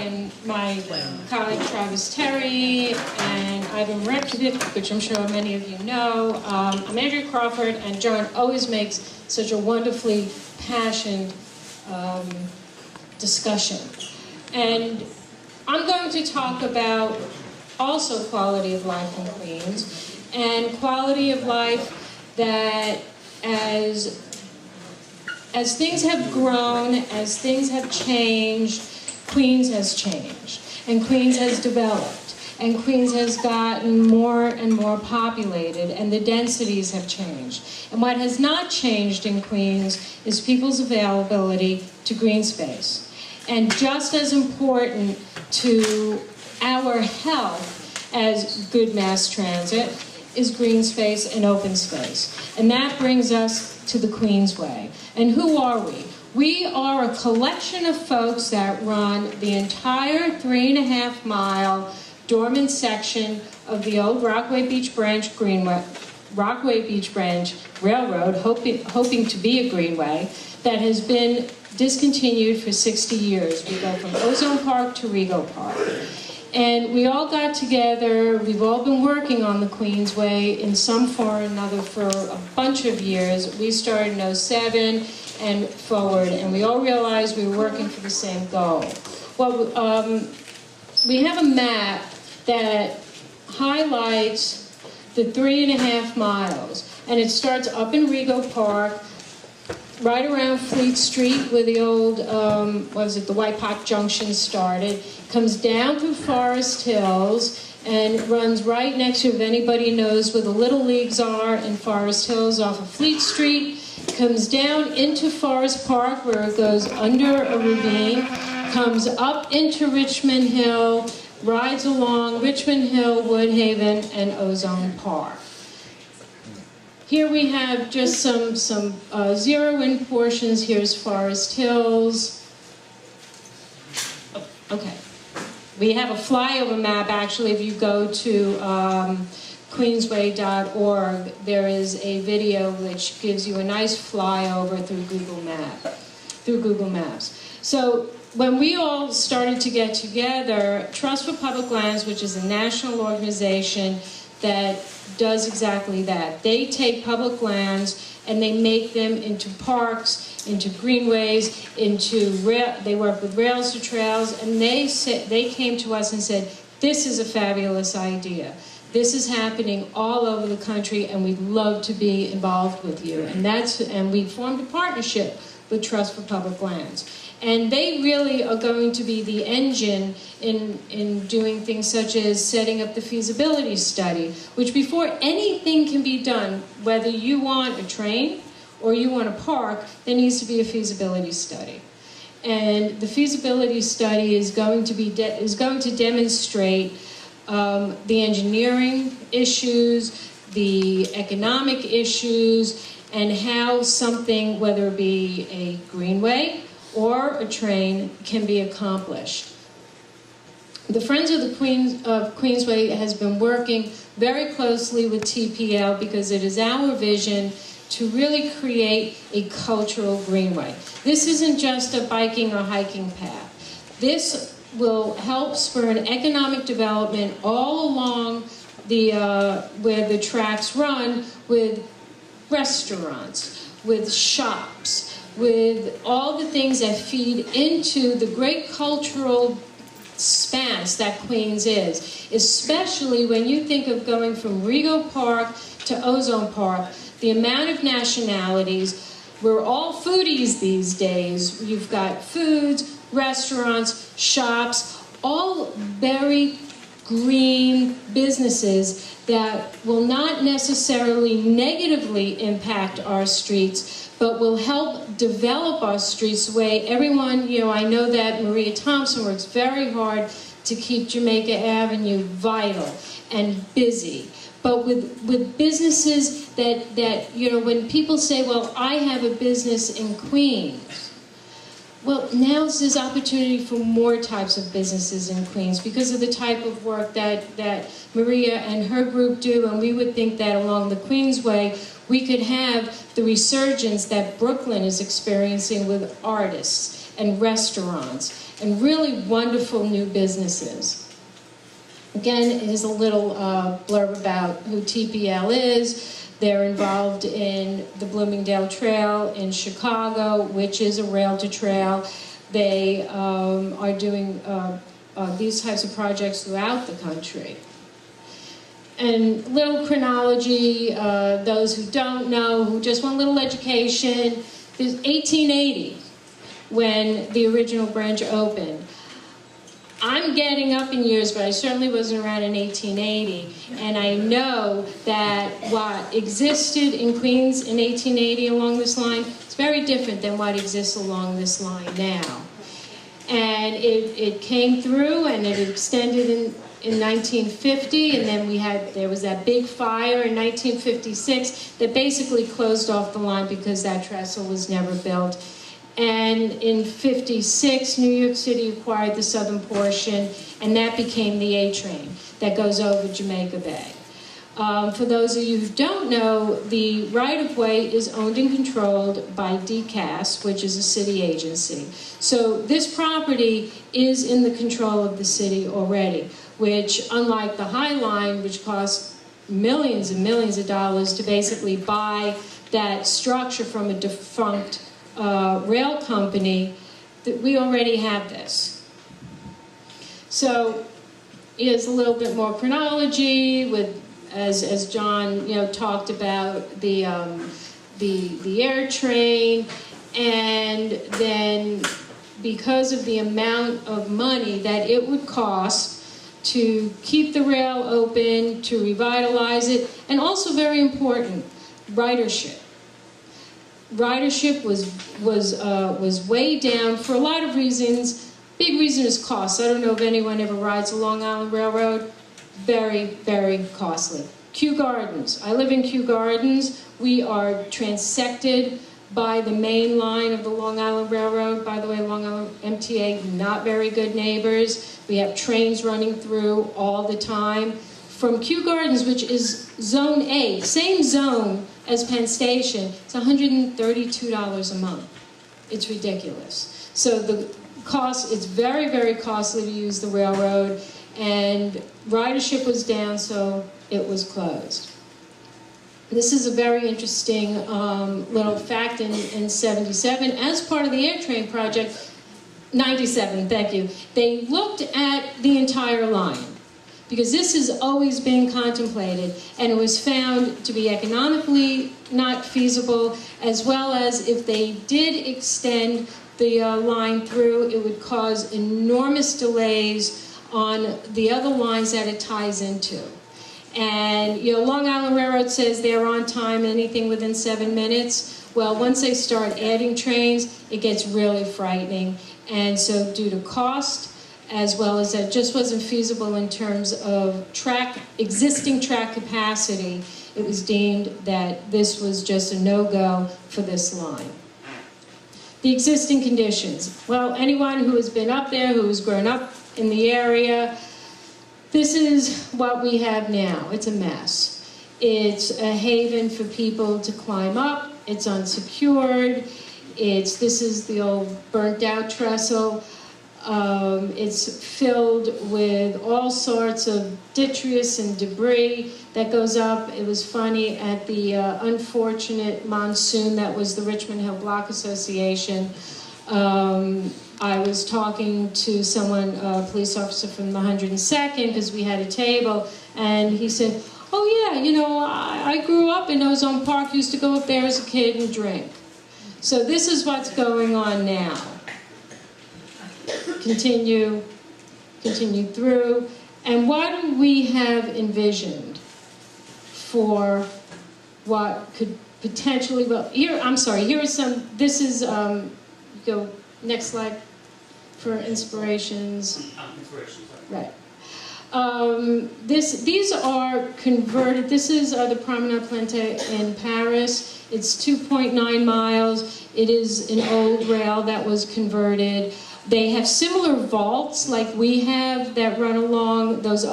and my colleague Travis Terry and Ivan Repkovic, which I'm sure many of you know. I'm Andrea Crawford, and John always makes such a wonderfully passionate discussion. And I'm going to talk about also quality of life in Queens, and quality of life that as things have grown, as things have changed, Queens has changed, and Queens has developed, and Queens has gotten more and more populated, and the densities have changed. And what has not changed in Queens is people's availability to green space. And just as important to our health as good mass transit is green space and open space. And that brings us to the QueensWay. And who are we? We are a collection of folks that run the entire 3.5-mile dormant section of the old Rockaway Branch Railroad, hoping to be a greenway, that has been discontinued for 60 years. We go from Ozone Park to Rego Park. And we all got together, we've all been working on the QueensWay in some form or another for a bunch of years. We started in '07 and forward, and we all realized we were working for the same goal. Well, we have a map that highlights the 3.5 miles, and it starts up in Rego Park, right around Fleet Street where the old, the White Pot Junction started, comes down through Forest Hills and runs right next to, if anybody knows where the Little Leagues are in Forest Hills off of Fleet Street, comes down into Forest Park where it goes under a ravine, comes up into Richmond Hill, rides along Richmond Hill, Woodhaven, and Ozone Park. Here we have just some zero-in portions. Here's Forest Hills. Oh, okay. We have a flyover map, actually. If you go to QueensWay.org, there is a video which gives you a nice flyover through Google Maps. So when we all started to get together, Trust for Public Lands, which is a national organization that does exactly that. They take public lands and they make them into parks, into greenways, they work with rails to trails, and they came to us and said, this is a fabulous idea. This is happening all over the country, and we'd love to be involved with you. And we formed a partnership with Trust for Public Lands. And they really are going to be the engine in doing things such as setting up the feasibility study, which before anything can be done, whether you want a train or you want a park, there needs to be a feasibility study. And the feasibility study is going to demonstrate the engineering issues, the economic issues, and how something, whether it be a greenway or a train, can be accomplished. The Friends of the QueensWay has been working very closely with TPL because it is our vision to really create a cultural greenway. This isn't just a biking or hiking path. This will help spur an economic development all along where the tracks run, with restaurants, with shops, with all the things that feed into the great cultural expanse that Queens is, especially when you think of going from Rego Park to Ozone Park, the amount of nationalities. We're all foodies these days. You've got foods, restaurants, shops, all very green businesses that will not necessarily negatively impact our streets, but will help develop our streets the way everyone, I know that Maria Thompson works very hard to keep Jamaica Avenue vital and busy. But with businesses that when people say, well, I have a business in Queens, well, now there's opportunity for more types of businesses in Queens because of the type of work that Maria and her group do, and we would think that along the QueensWay, we could have the resurgence that Brooklyn is experiencing with artists and restaurants, and really wonderful new businesses. Again, here's a little blurb about who TPL is. They're involved in the Bloomingdale Trail in Chicago, which is a rail-to-trail. They are doing these types of projects throughout the country. And little chronology, those who don't know, who just want a little education, there's 1880 when the original branch opened. I'm getting up in years, but I certainly wasn't around in 1880, and I know that what existed in Queens in 1880 along this line is very different than what exists along this line now. And it came through and it extended in 1950, and then there was that big fire in 1956 that basically closed off the line because that trestle was never built. And in 56, New York City acquired the southern portion, and that became the A train that goes over Jamaica Bay. For those of you who don't know, the right-of-way is owned and controlled by DCAS, which is a city agency. So this property is in the control of the city already, which, unlike the High Line, which costs millions and millions of dollars to basically buy that structure from a defunct rail company, that we already have this. So here's a little bit more chronology with, as John talked about, the air train, and then because of the amount of money that it would cost to keep the rail open, to revitalize it, and also very important, ridership. Ridership was way down for a lot of reasons. Big reason is cost. I don't know if anyone ever rides the Long Island Railroad. Very, very costly. Kew Gardens. I live in Kew Gardens. We are transected by the main line of the Long Island Railroad. By the way, Long Island MTA, not very good neighbors. We have trains running through all the time. From Kew Gardens, which is Zone A, same zone as Penn Station, it's $132 a month. It's ridiculous. So the cost, it's very, very costly to use the railroad, and ridership was down, so it was closed. This is a very interesting little fact in 77. As part of the air train project, 97, thank you, they looked at the entire line, because this has always been contemplated, and it was found to be economically not feasible, as well as if they did extend the line through, it would cause enormous delays on the other lines that it ties into. And Long Island Railroad says they're on time, anything within 7 minutes. Well, once they start adding trains, it gets really frightening. And so due to cost, as well as that just wasn't feasible in terms of existing track capacity, it was deemed that this was just a no-go for this line. The existing conditions. Well, anyone who has been up there, who has grown up in the area, this is what we have now. It's a mess. It's a haven for people to climb up. It's unsecured. This is the old burnt out trestle. It's filled with all sorts of detritus and debris that goes up. It was funny, at the unfortunate monsoon that was the Richmond Hill Block Association, I was talking to someone, a police officer from the 102nd, because we had a table, and he said, oh yeah, I grew up in Ozone Park, used to go up there as a kid and drink. So this is what's going on now. Continue through. And what do we have envisioned for what could potentially, well, here is some, this is, go, next slide for inspirations. Right. These are converted, this is the Promenade Plante in Paris. It's 2.9 miles. It is an old rail that was converted. They have similar vaults like we have that run along those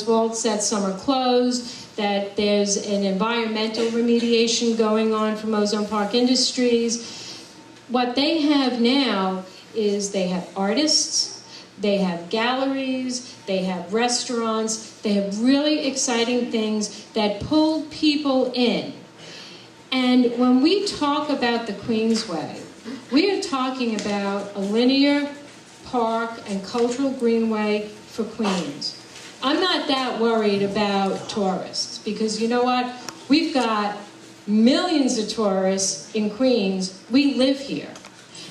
vaults that some are closed, that there's an environmental remediation going on from Ozone Park Industries. What they have now is they have artists, they have galleries, they have restaurants, they have really exciting things that pull people in. And when we talk about the QueensWay, we are talking about a linear park and cultural greenway for Queens. I'm not that worried about tourists because you know what? We've got millions of tourists in Queens. We live here.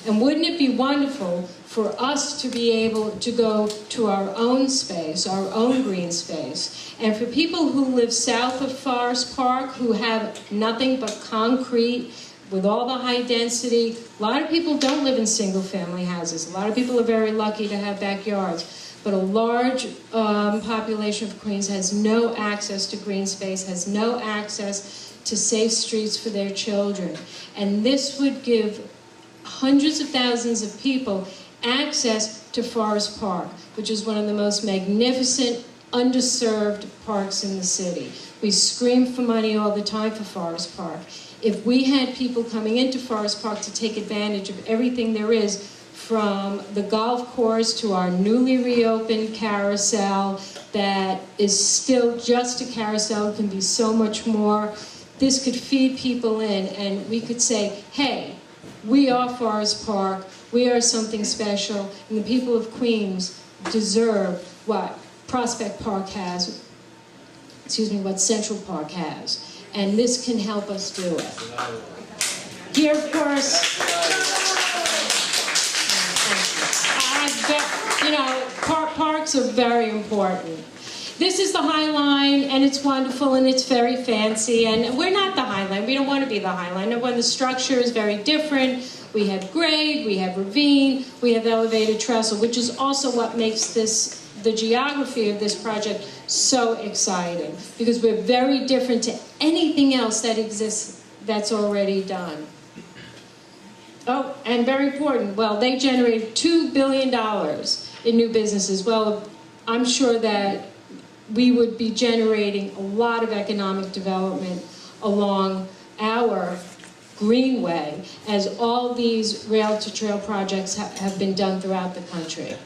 And wouldn't it be wonderful for us to be able to go to our own space, our own green space? And for people who live south of Forest Park, who have nothing but concrete with all the high density, a lot of people don't live in single-family houses. A lot of people are very lucky to have backyards. But a large population of Queens has no access to green space, has no access to safe streets for their children. And this would give hundreds of thousands of people access to Forest Park, which is one of the most magnificent, underserved parks in the city. We scream for money all the time for Forest Park. If we had people coming into Forest Park to take advantage of everything there is, from the golf course to our newly reopened carousel that is still just a carousel, can be so much more. This could feed people in, and we could say, hey, we are Forest Park, we are something special, and the people of Queens deserve what Prospect Park has, what Central Park has, and this can help us do it. Here, of course, parks are very important. This is the High Line, and it's wonderful, and it's very fancy, and we're not the High Line. We don't want to be the High Line. And when the structure is very different, we have grade, we have ravine, we have elevated trestle, which is also what makes the geography of this project so exciting, because we're very different to anything else that exists that's already done. Oh, and very important, well, they generated $2 billion in new businesses. Well, I'm sure that we would be generating a lot of economic development along our greenway as all these rail-to-trail projects have been done throughout the country.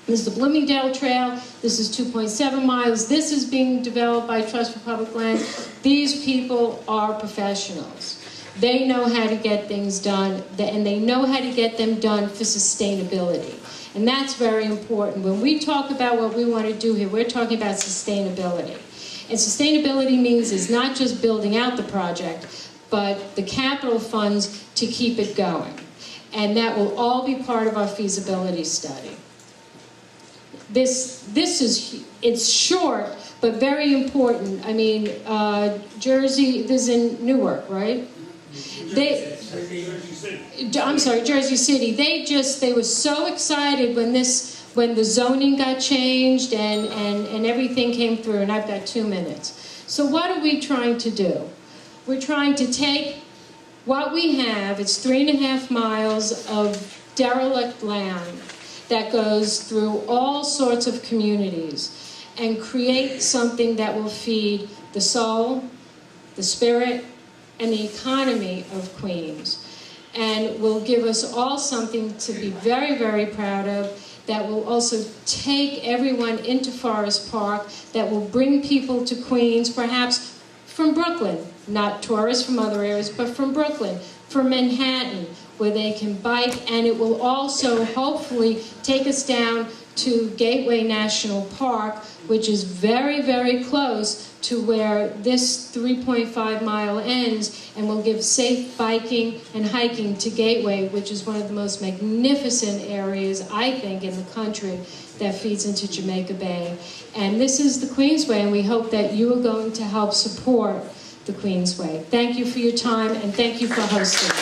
This is the Bloomingdale Trail. This is 2.7 miles. This is being developed by Trust for Public Lands. These people are professionals. They know how to get things done, and they know how to get them done for sustainability. And that's very important. When we talk about what we want to do here, we're talking about sustainability. And sustainability means is not just building out the project, but the capital funds to keep it going. And that will all be part of our feasibility study. It's short, but very important. I mean, Jersey, this is in Newark, right? Jersey City. They were so excited when the zoning got changed and everything came through, and I've got 2 minutes. So what are we trying to do? We're trying to take what we have, it's 3.5 miles of derelict land that goes through all sorts of communities and create something that will feed the soul, the spirit, and the economy of Queens, and will give us all something to be very, very proud of, that will also take everyone into Forest Park, that will bring people to Queens, perhaps from Brooklyn, not tourists from other areas, but from Brooklyn, from Manhattan, where they can bike, and it will also hopefully take us down to Gateway National Park, which is very, very close to where this 3.5 mile ends, and will give safe biking and hiking to Gateway, which is one of the most magnificent areas, I think, in the country that feeds into Jamaica Bay. And this is the QueensWay, and we hope that you are going to help support the QueensWay. Thank you for your time, and thank you for hosting.